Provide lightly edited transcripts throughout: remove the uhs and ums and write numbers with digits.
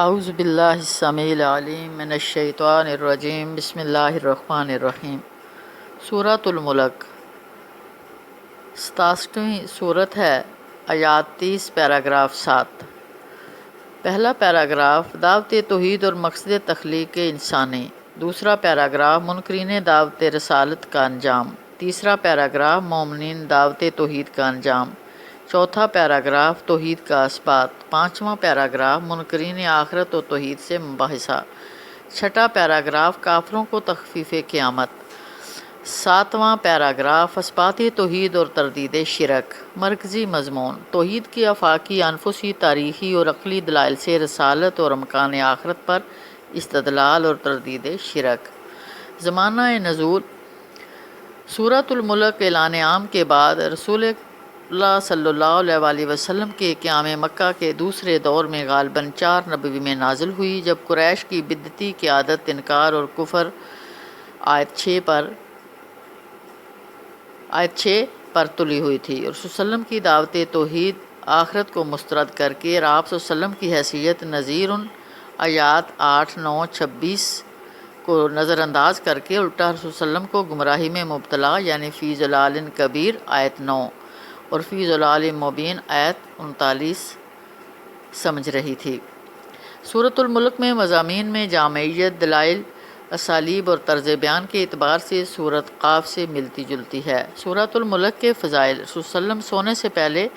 اعوذ باللہ السمیع العلیم من الشیطان الرجیم بسم اللہ الرحمن الرحیم۔ سورۃ الملک 67ویں صورت ہے، آیات 30 پیراگراف 7۔ پہلا پیراگراف دعوت توحید اور مقصد تخلیق انسانی، دوسرا پیراگراف منکرین دعوت رسالت کا انجام، تیسرا پیراگراف مومنین دعوت توحید کا انجام، چوتھا پیراگراف توحید کا اثبات، پانچواں پیراگراف منکرین آخرت و توحید سے مباحثہ، چھٹا پیراگراف کافروں کو تخفیف قیامت، ساتواں پیراگراف اثبات توحید اور تردید شرک۔ مرکزی مضمون: توحید کی آفاقی، انفسی، تاریخی اور عقلی دلائل سے رسالت اور امکان آخرت پر استدلال اور تردید شرک۔ زمانہ نزول: سورۃ الملک اعلان عام کے بعد رسول اللہ صلی اللہ علیہ وآلہ وسلم کے قیام مکہ کے دوسرے دور میں غالباً 4 نبوی میں نازل ہوئی، جب قریش کی بدعتی قیادت، انکار اور کفر آیت 6 پر تلی ہوئی تھی، اور رسول صلی اللہ علیہ وسلم کی دعوت توحید آخرت کو مسترد کر کے اور آپ صلی اللہ علیہ وسلم کی حیثیت نذیر آیات 8، 9، 26 کو نظر انداز کر کے الٹا رسول صلی اللہ علیہ وسلم کو گمراہی میں مبتلا، یعنی فی ضلال کبیر آیت 9 اور فی ضلال مبین آیت 39 سمجھ رہی تھی۔ سورۃ الملک میں مضامین میں جامعیت، دلائل، اسالیب اور طرز بیان کے اعتبار سے سورۃ قاف سے ملتی جلتی ہے۔ سورۃ الملک کے فضائل: رسول صلی اللہ علیہ وسلم سونے سے پہلے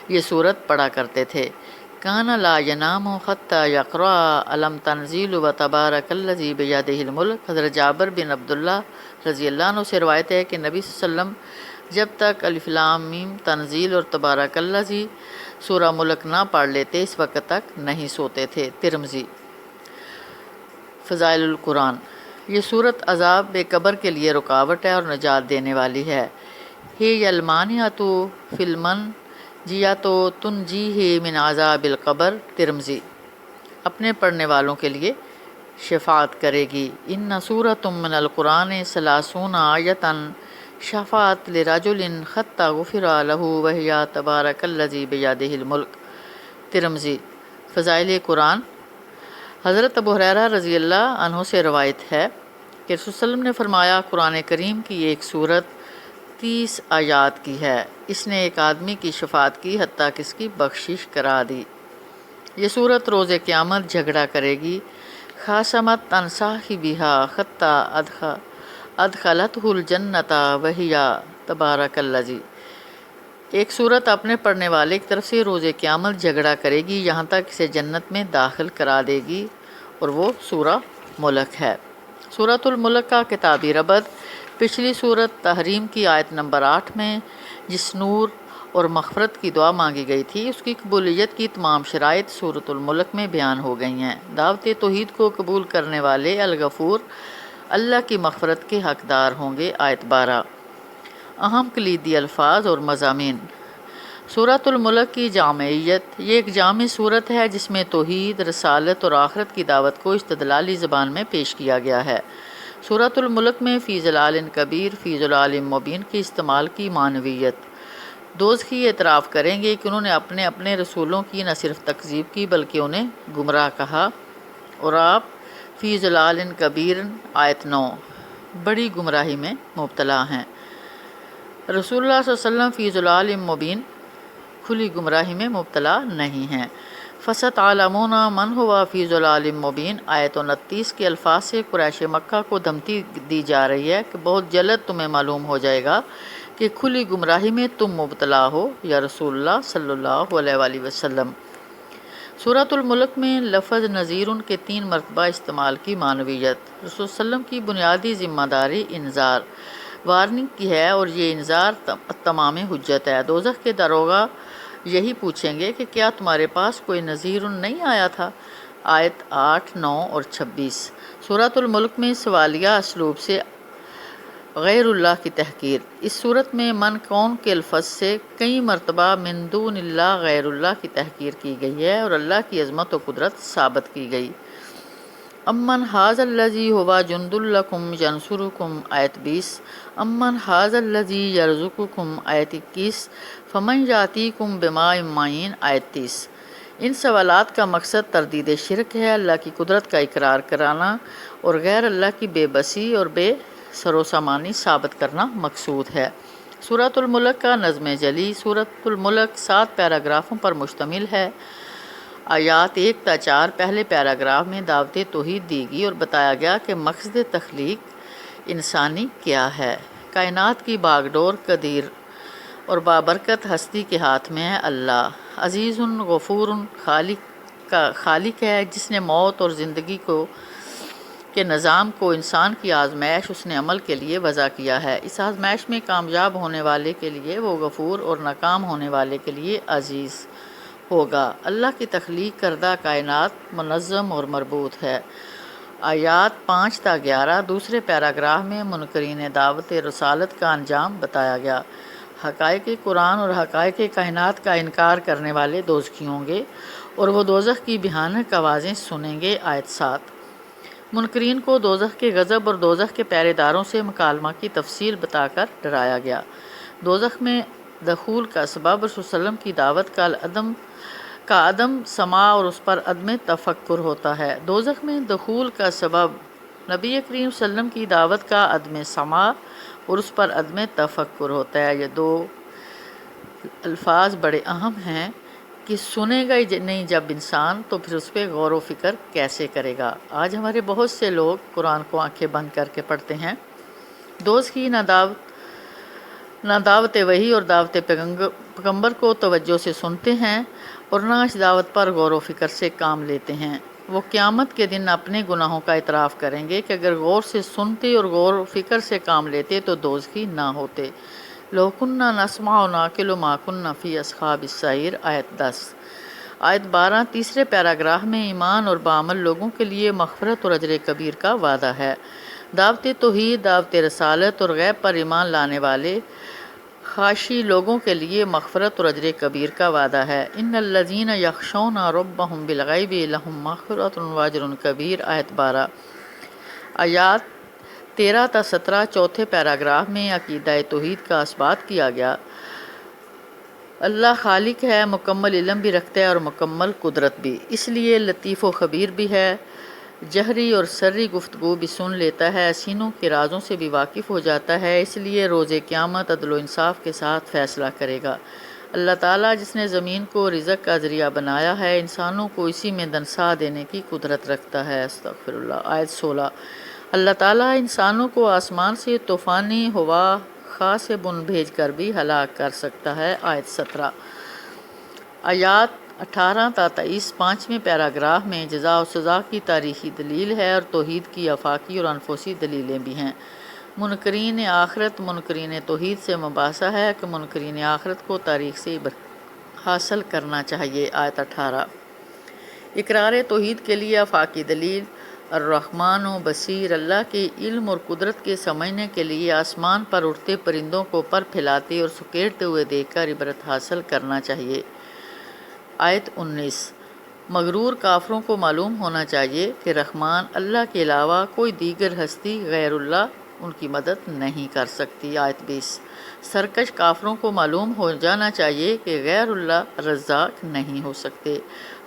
یہ سورت پڑھا کرتے تھے۔ کان لا ینام حتی یقرأ الم تنزیل و تبارک الذی بیدہ الملک۔ حضرت جابر بن عبداللہ رضی اللہ عنہ سے روایت ہے کہ نبی صلی اللہ علیہ وسلم جب تک الف لام میم تنزیل اور تبارک الذی سورہ ملک نہ پڑھ لیتے اس وقت تک نہیں سوتے تھے۔ ترمذی۔ فضائل القرآن: یہ صورت عذاب قبر کے لیے رکاوٹ ہے اور نجات دینے والی ہے۔ ہی المانعۃ فی المنجیۃ تنجیہ من عذاب القبر۔ ترمذی۔ اپنے پڑھنے والوں کے لیے شفاعت کرے گی۔ ان سورۃ من القرآن 30 آیۃ شفاعت لرجل خط غفر لہ وہی تبارک الذی بیدہ الملک۔ ترمذی۔ فضائل قرآن: حضرت ابو ہریرہ رضی اللہ عنہ سے روایت ہے کہ رسول صلی اللہ علیہ وسلم نے فرمایا، قرآن کریم کی ایک سورت 30 آیات کی ہے، اس نے ایک آدمی کی شفاعت کی حتیٰ کہ اس کی بخشش کرا دی۔ یہ سورت روز قیامت جھگڑا کرے گی۔ خاصمت عن صاحبہا حتی ادخلتہ الجنۃ وہی تبارک الذی۔ ایک سورت اپنے پڑھنے والے کی طرف سے روز قیامت جھگڑا کرے گی، یہاں تک اسے جنت میں داخل کرا دے گی، اور وہ سورہ ملک ہے۔ سورۃ الملک کا کتابی ربط: پچھلی سورت تحریم کی آیت نمبر 8 میں جس نور اور مغفرت کی دعا مانگی گئی تھی، اس کی قبولیت کی تمام شرائط سورۃ الملک میں بیان ہو گئی ہیں۔ دعوت توحید کو قبول کرنے والے الغفور اللہ کی مغفرت کے حقدار ہوں گے، آیت 12۔ اہم کلیدی الفاظ اور مضامین: سورۃ الملک کی جامعیت: یہ ایک جامع صورت ہے جس میں توحید، رسالت اور آخرت کی دعوت کو استدلالی زبان میں پیش کیا گیا ہے۔ سورۃ الملک میں فی ضلال کبیر، فی ضلال مبین کے استعمال کی معنویت: دوزخی اعتراف کریں گے کہ انہوں نے اپنے اپنے رسولوں کی نہ صرف تکذیب کی بلکہ انہیں گمراہ کہا، اور آپ فی ضلال کبیر آیت 9 بڑی گمراہی میں مبتلا ہیں۔ رسول اللہ صلی اللہ علیہ وسلم فی ضلال مبین کھلی گمراہی میں مبتلا نہیں ہیں۔ فَسَتَعْلَمُونَ مَنْ هُوَ فِي ضَلَالٍ مُّبِينٍ آیت 29 کے الفاظ سے قریش مکہ کو دھمکی دی جا رہی ہے کہ بہت جلد تمہیں معلوم ہو جائے گا کہ کھلی گمراہی میں تم مبتلا ہو، یا رسول اللہ صلی اللہ علیہ وآلہ وسلم۔ سورۃ الملک میں لفظ نذیر کے 3 مرتبہ استعمال کی معنویت: رسول صلی اللہ علیہ وسلم کی بنیادی ذمہ داری انذار، وارننگ کی ہے، اور یہ انذار تمام حجت ہے۔ دوزخ کے داروغہ یہی پوچھیں گے کہ کیا تمہارے پاس کوئی نذیر نہیں آیا تھا، آیت 8، 9 اور 26۔ سورۃ الملک میں سوالیہ اسلوب سے غیر اللہ کی تحقیر: اس صورت میں من کون کے الفاظ سے کئی مرتبہ من دون اللہ غیر اللہ کی تحقیر کی گئی ہے اور اللہ کی عظمت و قدرت ثابت کی گئی۔ امن ھذا الذی ھو جند لکم ینصرکم آیت 20، امن ھذا الذی یرزقکم آیت 21، فمن یاتیکم بماء معین آیت 30۔ ان سوالات کا مقصد تردید شرک ہے، اللہ کی قدرت کا اقرار کرانا اور غیر اللہ کی بے بسی اور بے سروسامانی ثابت کرنا مقصود ہے۔ سورۃ الملک کا نظم جلی۔ سورۃ الملک 7 پیراگرافوں پر مشتمل ہے۔ آیات 1 تا 4 پہلے پیراگراف میں دعوت توحید دی گئی اور بتایا گیا کہ مقصد تخلیق انسانی کیا ہے۔ کائنات کی باغ ڈور قدیر اور بابرکت ہستی کے ہاتھ میں ہے اللہ۔ عزیز غفور خالق ہے جس نے موت اور زندگی کے نظام کو انسان کی آزمائش اس نے عمل کے لیے وضع کیا ہے۔ اس آزمائش میں کامیاب ہونے والے کے لیے وہ غفور اور ناکام ہونے والے کے لیے عزیز ہوگا۔ اللہ کی تخلیق کردہ کائنات منظم اور مربوط ہے۔ آیات 5 تا 11 دوسرے پیراگراف میں منکرین دعوت رسالت کا انجام بتایا گیا۔ حقائق قرآن اور حقائق کائنات کا انکار کرنے والے دوزخی ہوں گے اور وہ دوزخ کی بھیانک آوازیں سنیں گے۔ آیت 7 منکرین کو دوزخ کے غضب اور دوزخ کے پہرے داروں سے مکالمہ کی تفصیل بتا کر ڈرایا گیا۔ دوزخ میں دخول کا سبب رسول صلی اللہ علیہ وسلم کی دعوت کا عدم سماع اور اس پر عدم تفکر ہوتا ہے۔ دوزخ میں دخول کا سبب نبی کریم صلی اللہ علیہ وسلم کی دعوت کا عدم سماع اور اس پر عدم تفکر ہوتا ہے۔ یہ دو الفاظ بڑے اہم ہیں کہ سنے گا ہی نہیں جب انسان تو پھر اس پہ غور و فکر کیسے کرے گا۔ آج ہمارے بہت سے لوگ قرآن کو آنکھیں بند کر کے پڑھتے ہیں۔ دوزخی نہ دعوت وحی اور دعوت پیغمبر کو توجہ سے سنتے ہیں اور نہ اس دعوت پر غور و فکر سے کام لیتے ہیں۔ وہ قیامت کے دن اپنے گناہوں کا اعتراف کریں گے کہ اگر غور سے سنتے اور غور و فکر سے کام لیتے تو دوزخی نہ ہوتے۔ لو کننا نسمع و نعقل ما کننا فی اصحاب السعیر۔ آیت 10 آیت 12 تیسرے پیراگراف میں ایمان اور بعمل لوگوں کے لیے مغفرت اور اجر کبیر کا وعدہ ہے۔ دعوت توحید، دعوت رسالت اور غیب پر ایمان لانے والے خاشی لوگوں کے لیے مغفرت اور اجر کبیر کا وعدہ ہے۔ ان الذین یخشون ربهم بالغیب لہم مغفرۃ و اجر کبیر۔ آیت 12 آیات 13 تا 17 چوتھے پیراگراف میں عقیدہ توحید کا اثبات کیا گیا۔ اللہ خالق ہے، مکمل علم بھی رکھتا ہے اور مکمل قدرت بھی، اس لیے لطیف و خبیر بھی ہے۔ جہری اور سری گفتگو بھی سن لیتا ہے، سینوں کے رازوں سے بھی واقف ہو جاتا ہے، اس لیے روز قیامت عدل و انصاف کے ساتھ فیصلہ کرے گا۔ اللہ تعالیٰ جس نے زمین کو رزق کا ذریعہ بنایا ہے، انسانوں کو اسی میں دنسا دینے کی قدرت رکھتا ہے۔ استغفر اللہ۔ آیت 16 اللہ تعالیٰ انسانوں کو آسمان سے طوفانی ہوا خاص بن بھیج کر بھی ہلاک کر سکتا ہے۔ آیت 17 آیات 18 تا 23 پانچویں پیراگراف میں جزا و سزا کی تاریخی دلیل ہے اور توحید کی آفاقی اور انفسی دلیلیں بھی ہیں۔ منکرین آخرت منکرین توحید سے مباحثہ ہے کہ منکرین آخرت کو تاریخ سے عبرت حاصل کرنا چاہیے۔ آیت 18 اقرار توحید کے لیے آفاقی دلیل الرحمن و بصیر، اللہ کے علم اور قدرت کے سمجھنے کے لیے آسمان پر اڑتے پرندوں کو پر پھیلاتے اور سکیڑتے ہوئے دیکھ کر عبرت حاصل کرنا چاہیے۔ آیت 19 مغرور کافروں کو معلوم ہونا چاہیے کہ رحمان اللہ کے علاوہ کوئی دیگر ہستی غیر اللہ ان کی مدد نہیں کر سکتی۔ آیت 20 سرکش کافروں کو معلوم ہو جانا چاہیے کہ غیر اللہ رزاق نہیں ہو سکتے۔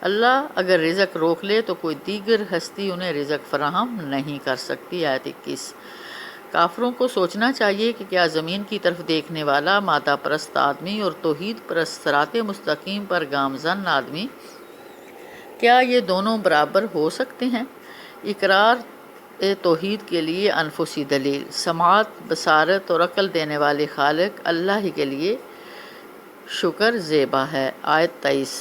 اللہ اگر رزق روک لے تو کوئی دیگر ہستی انہیں رزق فراہم نہیں کر سکتی۔ آیت 21 کافروں کو سوچنا چاہیے کہ کیا زمین کی طرف دیکھنے والا مادہ پرست آدمی اور توحید پرست صراط مستقیم پر گامزن آدمی، کیا یہ دونوں برابر ہو سکتے ہیں؟ اقرار توحید کے لیے انفسی دلیل سماعت، بصارت اور عقل دینے والے خالق اللہ ہی کے لیے شکر زیبا ہے۔ آیت 23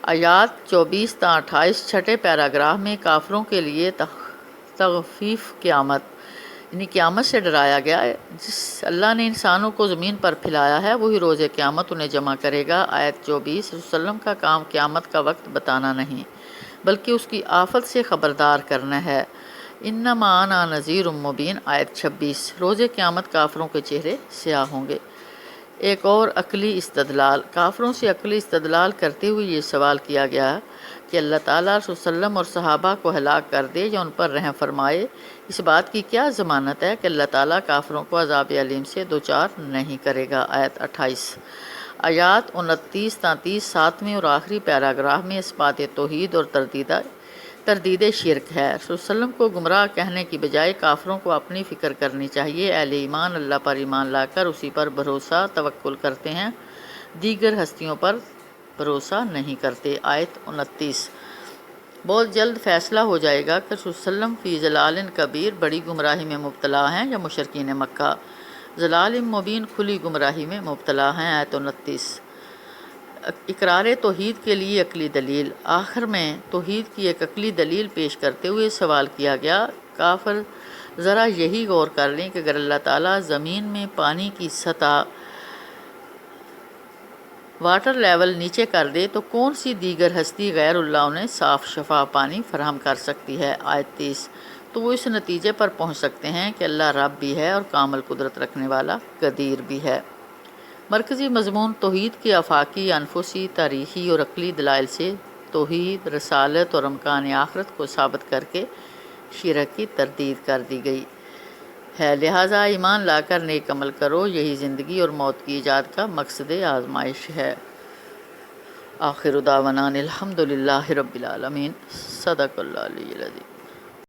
آیات 24 تا 28 چھٹے پیراگراف میں کافروں کے لیے تخفیف قیامت یعنی قیامت سے ڈرایا گیا ہے۔ جس اللہ نے انسانوں کو زمین پر پھیلایا ہے وہی روز قیامت انہیں جمع کرے گا۔ آیت 24 رسول صلی اللہ علیہ وسلم کا کام قیامت کا وقت بتانا نہیں بلکہ اس کی آفت سے خبردار کرنا ہے۔ انما انا نذیر مبین۔ آیت 26 روز قیامت کافروں کے چہرے سیاہ ہوں گے۔ ایک اور عقلی استدلال کافروں سے عقلی استدلال کرتے ہوئے یہ سوال کیا گیا کہ اللہ تعالیٰ رسول صلی اللہ علیہ وسلم اور صحابہ کو ہلاک کر دے یا ان پر رحم فرمائے، اس بات کی کیا ضمانت ہے کہ اللہ تعالیٰ کافروں کو عذاب علیم سے دوچار نہیں کرے گا۔ آیت 28 آیات 29-33 ساتویں اور آخری پیراگراف میں اس بات توحید اور تردید شرک ہے۔ رسول صلی اللہ علیہ وسلم کو گمراہ کہنے کی بجائے کافروں کو اپنی فکر کرنی چاہیے۔ اہل ایمان اللہ پر ایمان لا کر اسی پر بھروسہ توکل کرتے ہیں، دیگر ہستیوں پر بھروسہ نہیں کرتے۔ آیت 29۔ بہت جلد فیصلہ ہو جائے گا کہ رسول صلی اللہ علیہ وسلم فی ضلال کبیر بڑی گمراہی میں مبتلا ہیں یا مشرکین مکہ ضلال مبین کھلی گمراہی میں مبتلا ہیں۔ آیت 29۔ اقرار توحید کے لیے عقلی دلیل۔ آخر میں توحید کی ایک عقلی دلیل پیش کرتے ہوئے سوال کیا گیا، کافر ذرا یہی غور کر لیں کہ اگر اللہ تعالیٰ زمین میں پانی کی سطح واٹر لیول نیچے کر دے تو کون سی دیگر ہستی غیر اللہ انہیں صاف شفاف پانی فراہم کر سکتی ہے؟ آیت 30۔ تو وہ اس نتیجے پر پہنچ سکتے ہیں کہ اللہ رب بھی ہے اور کامل قدرت رکھنے والا قدیر بھی ہے۔ مرکزی مضمون توحید کے آفاقی، انفسی، تاریخی اور عقلی دلائل سے توحید، رسالت اور امکان آخرت کو ثابت کر کے شرک کی تردید کر دی گئی ہے۔ لہٰذا ایمان لا کر نیک عمل کرو، یہی زندگی اور موت کی ایجاد کا مقصد آزمائش ہے۔ آخر دعوانا الحمد للہ رب العالمین۔ صدق اللہ العلی العظیم۔